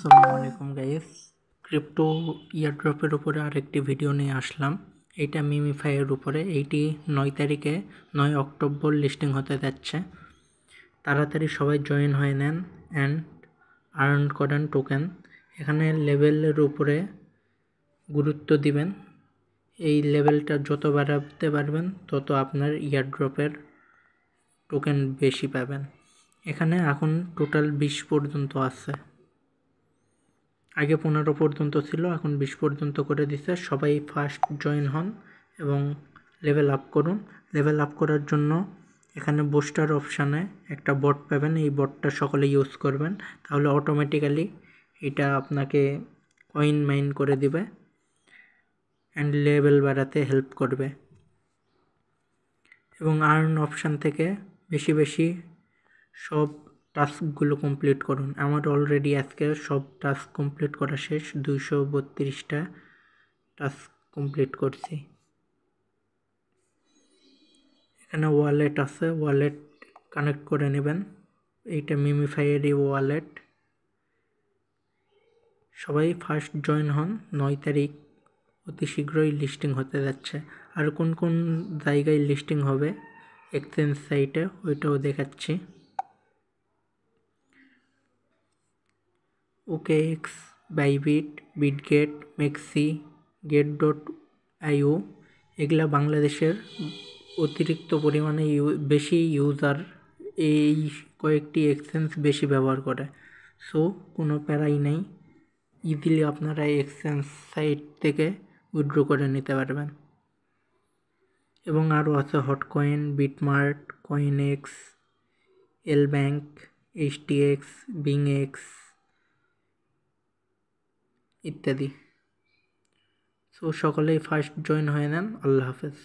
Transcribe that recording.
আসসালামু আলাইকুম guys, crypto ইয়ারড্রপের উপরে আরেকটি ভিডিও নিয়ে আসলাম। এইটা মিমিফাইয়ের উপরে। এইটি 9 তারিখে 9 অক্টোবর লিস্টিং হতে যাচ্ছে। তাড়াতাড়ি সবাই জয়েন হয়ে নেন অ্যান্ড আর্ন করেন টোকেন। এখানে লেভেলের উপরে গুরুত্ব দিবেন। এই লেভেলটা যত বাড়াতে পারবেন তত আপনার ইয়ারড্রপের টোকেন বেশি পাবেন। এখানে এখন টোটাল 20 পর্যন্ত আছে। আগে 15 পর্যন্ত ছিল, এখন 20 পর্যন্ত করে দিছে। সবাই ফার্স্ট জয়েন হন এবং লেভেল আপ করুন। লেভেল আপ করার জন্য এখানে বুস্টার অপশানে একটা বট পাবেন। এই বটটা সকলে ইউজ করবেন, তাহলে অটোমেটিক্যালি এটা আপনাকে কয়েন মাইন করে দিবে অ্যান্ড লেভেল বাড়াতে হেল্প করবে। এবং আর্ন অপশান থেকে বেশি বেশি সব টাস্কগুলো কমপ্লিট করুন। আমার অলরেডি আজকে সব টাস্ক কমপ্লিট করা শেষ। 232টা টাস্ক কমপ্লিট করছি। এখানে ওয়ালেট আছে, ওয়ালেট কানেক্ট করে নেবেন। এইটা মিমিফাইয়েরই ওয়ালেট। সবাই ফার্স্ট জয়েন হন। 9 তারিখ অতি শীঘ্রই লিস্টিং হতে যাচ্ছে। আর কোন কোন জায়গায় লিস্টিং হবে এক্সচেঞ্জ সাইটে ওইটাও দেখাচ্ছি। OKX, বাইবিট, বিটগেট, মেক্সি, get.io এগুলা বাংলাদেশের অতিরিক্ত পরিমাণে বেশি ইউজার এই কয়েকটি এক্সচেঞ্জ বেশি ব্যবহার করে। সো কোনো প্যারাই নেই, ইজিলি আপনারা এক্সচেঞ্জ সাইট থেকে উইথড্র করে নিতে পারবেন। এবং আরও আছে হটকয়েন, বিটমার্ট, কয়েনএক্স, এলব্যাংক, HTX, বিংএক্স ইত্যাদি। সো সকলেই ফার্স্ট জয়েন হয়ে নেন। আল্লাহ হাফেজ।